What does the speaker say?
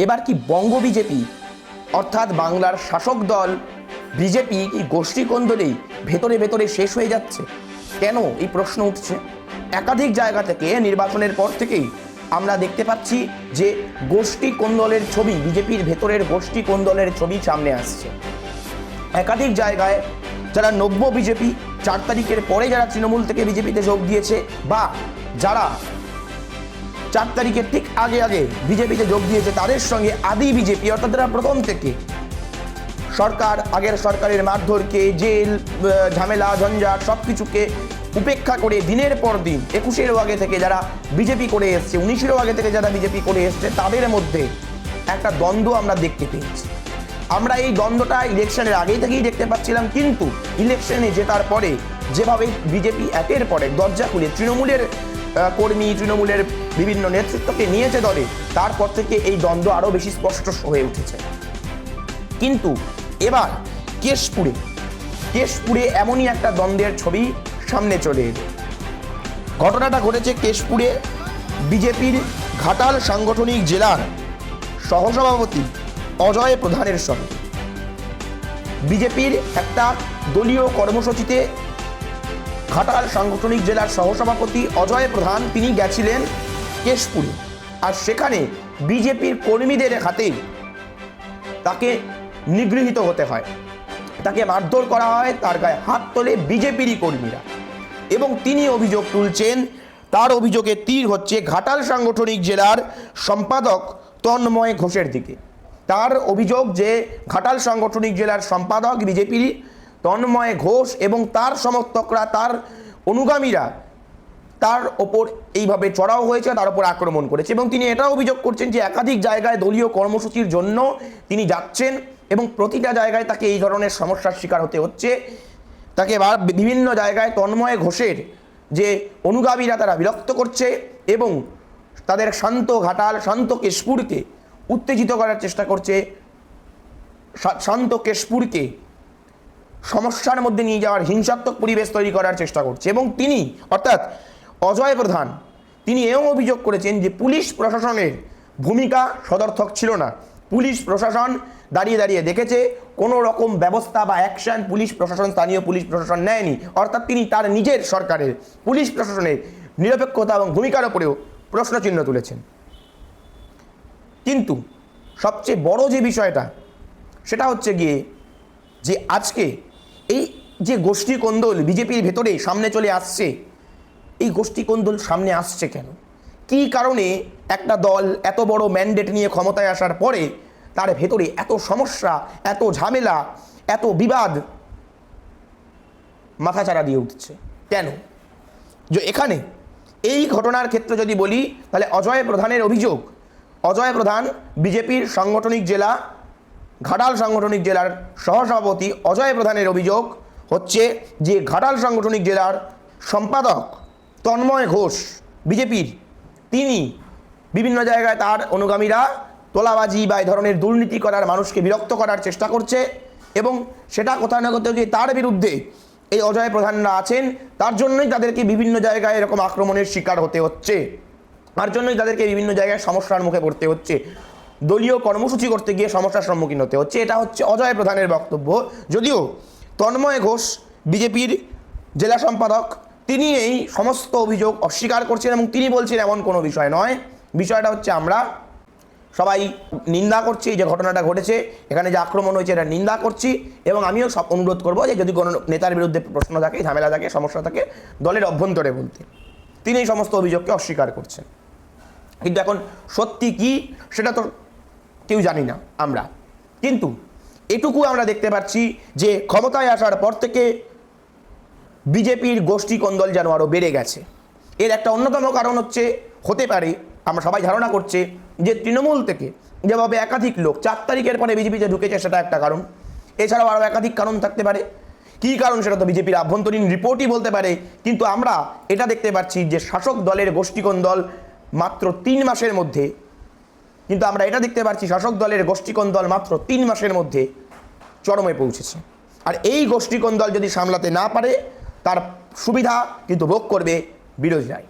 এবার কি বঙ্গ বিজেপি অর্থাৎ বাংলার শাসক দল বিজেপি কি গোষ্ঠী কোন্দলেই ভেতরে ভেতরে শেষ হয়ে যাচ্ছে? কেন এই প্রশ্ন উঠছে? একাধিক জায়গা থেকে নির্বাচনের পর থেকেই আমরা দেখতে পাচ্ছি যে গোষ্ঠী কোন্দলের ছবি, বিজেপির ভেতরের গোষ্ঠী কোন্দলের ছবি সামনে আসছে। একাধিক জায়গায় যারা নব্য বিজেপি, 4 তারিখের পরে যারা তৃণমূল থেকে বিজেপিতে যোগ দিয়েছে, বা যারা 4 তারিখের ঠিক আগে আগে বিজেপিতে যোগ দিয়েছে, তাদের সঙ্গে আদি বিজেপি অর্থাৎ যারা প্রথম থেকে আগের সরকারের মারধরকে, জেল, ঝামেলা, ঝঞ্ঝাট সব কিছুকে উপেক্ষা করে দিনের পর দিন 21-এরও আগে থেকে যারা বিজেপি করে এসছে, 19-এরও আগে থেকে যারা বিজেপি করে এসছে, তাদের মধ্যে একটা দ্বন্দ্ব আমরা দেখতে পেয়েছি। আমরা এই দ্বন্দ্বটা ইলেকশনের আগেই থেকেই দেখতে পাচ্ছিলাম, কিন্তু ইলেকশনে জেতার পরে যেভাবে বিজেপি একের পর এক দরজা খুলে তৃণমূলের কর্মী, তৃণমূলের বিভিন্ন নেতৃত্বকে নিয়েছে দলে, তারপর থেকে এই দ্বন্দ্ব আরও বেশি স্পষ্ট হয়ে উঠেছে। কিন্তু এবার কেশপুরে এমনই একটা দ্বন্দ্বের ছবি সামনে চলে এলো। ঘটনাটা ঘটেছে কেশপুরে বিজেপির ঘাটাল সাংগঠনিক জেলার সহসভাপতি অজয় প্রধানের সঙ্গে। বিজেপির একটা দলীয় কর্মসূচিতে ঘাটাল সাংগঠনিক জেলার সহসভাপতি অজয় প্রধান তিনি গেছিলেন কেশপুরে, আর সেখানে বিজেপির কর্মীদের হাতে তাকে নিগৃহীত হতে হয়, তাকে মারধর করা হয়, তার গায়ে হাত তোলে বিজেপিরই কর্মীরা। এবং তিনি অভিযোগ তুলছেন, তার অভিযোগে তীর হচ্ছে ঘাটাল সাংগঠনিক জেলার সম্পাদক তন্ময় ঘোষের দিকে। তার অভিযোগ যে ঘাটাল সাংগঠনিক জেলার সম্পাদক বিজেপির তন্ময় ঘোষ এবং তার সমর্থকরা, তার অনুগামীরা তার ওপর এইভাবে চড়াও হয়েছে, তার ওপর আক্রমণ করেছে। এবং তিনি এটাও অভিযোগ করছেন যে একাধিক জায়গায় দলীয় কর্মসূচির জন্য তিনি যাচ্ছেন এবং প্রতিটা জায়গায় তাকে এই ধরনের সমস্যার শিকার হতে হচ্ছে। তাকে বিভিন্ন জায়গায় তন্ময় ঘোষের যে অনুগামীরা তারা বিরক্ত করছে এবং তাদের শান্ত কেশপুরকে উত্তেজিত করার চেষ্টা করছে, শান্ত কেশপুরকে সমস্যার মধ্যে নিয়ে যাওয়ার, হিংসাত্মক পরিবেশ তৈরি করার চেষ্টা করছে। এবং তিনি অর্থাৎ অজয় প্রধান তিনি এও অভিযোগ করেছেন যে পুলিশ প্রশাসনের ভূমিকা সদর্থক ছিল না। পুলিশ প্রশাসন দাঁড়িয়ে দাঁড়িয়ে দেখেছে, কোনো রকম ব্যবস্থা বা অ্যাকশন পুলিশ প্রশাসন, স্থানীয় পুলিশ প্রশাসন নেয়নি। অর্থাৎ তিনি তার নিজের সরকারের পুলিশ প্রশাসনের নিরপেক্ষতা এবং ভূমিকার উপরেও প্রশ্নচিহ্ন তুলেছেন। কিন্তু সবচেয়ে বড় যে বিষয়টা সেটা হচ্ছে গিয়ে যে আজকে এই যে গোষ্ঠী কোন্দল বিজেপির ভেতরে সামনে চলে আসছে, এই গোষ্ঠী কোন্দল সামনে আসছে কেন? কী কারণে একটা দল এত বড় ম্যান্ডেট নিয়ে ক্ষমতায় আসার পরে তার ভেতরে এত সমস্যা, এত ঝামেলা, এত বিবাদ মাথাচাড়া দিয়ে উঠছে কেন? যে এখানে এই ঘটনার ক্ষেত্রে যদি বলি, তাহলে অজয় প্রধানের অভিযোগ, অজয় প্রধান বিজেপির ঘাটাল সাংগঠনিক জেলার সহসভাপতি অজয় প্রধানের অভিযোগ হচ্ছে যে ঘাটাল সাংগঠনিক জেলার সম্পাদক তন্ময় ঘোষ বিজেপির, তিনি বিভিন্ন জায়গায় তার অনুগামীরা তোলাবাজি বা এই ধরনের দুর্নীতি করার, মানুষকে বিরক্ত করার চেষ্টা করছে এবং সেটা কোথাও না কোথাও গিয়ে তার বিরুদ্ধে এই অজয় প্রধানরা আছেন, তার জন্যই তাদেরকে বিভিন্ন জায়গায় এরকম আক্রমণের শিকার হতে হচ্ছে, তার জন্যই তাদেরকে বিভিন্ন জায়গায় সমস্যার মুখে পড়তে হচ্ছে, দলীয় কর্মসূচি করতে গিয়ে সমস্যার সম্মুখীন হতে হচ্ছে। এটা হচ্ছে অজয় প্রধানের বক্তব্য। যদিও তন্ময় ঘোষ বিজেপির জেলা সম্পাদক, তিনি এই সমস্ত অভিযোগ অস্বীকার করছেন এবং তিনি বলছেন এমন কোনো বিষয় নয়, বিষয়টা হচ্ছে আমরা সবাই নিন্দা করছি যে ঘটনাটা ঘটেছে, এখানে যে আক্রমণ হয়েছে এটা নিন্দা করছি এবং আমিও সব অনুরোধ করবো যে যদি কোনো নেতার বিরুদ্ধে প্রশ্ন থাকে, ঝামেলা থাকে, সমস্যা থাকে, দলের অভ্যন্তরে বলতে। তিনি এই সমস্ত অভিযোগকে অস্বীকার করছেন। কিন্তু এখন সত্যি কি সেটা তো কেউ জানি না আমরা, কিন্তু এটুকু আমরা দেখতে পাচ্ছি যে ক্ষমতায় আসার পর থেকে বিজেপির গোষ্ঠী কোন্দল যেন আরও বেড়ে গেছে। এর একটা অন্যতম কারণ হতে পারে, আমরা সবাই ধারণা করছে যে তৃণমূল থেকে যেভাবে একাধিক লোক 4 তারিখের পরে বিজেপিতে ঢুকেছে, সেটা একটা কারণ। এছাড়াও আরও একাধিক কারণ থাকতে পারে। কী কারণ সেটা তো বিজেপির আভ্যন্তরীণ রিপোর্টই বলতে পারে। কিন্তু আমরা এটা দেখতে পাচ্ছি যে শাসক দলের গোষ্ঠী কোন্দল মাত্র 3 মাসের মধ্যে, কিন্তু আমরা এটা দেখতে পাচ্ছি শাসক দলের গোষ্ঠী কোন্দল মাত্র 3 মাসের মধ্যে চরমে পৌঁছেছে। আর এই গোষ্ঠী কোন্দল যদি সামলাতে না পারে, তার সুবিধা কিন্তু ভোগ করবে বিরোধীরাই।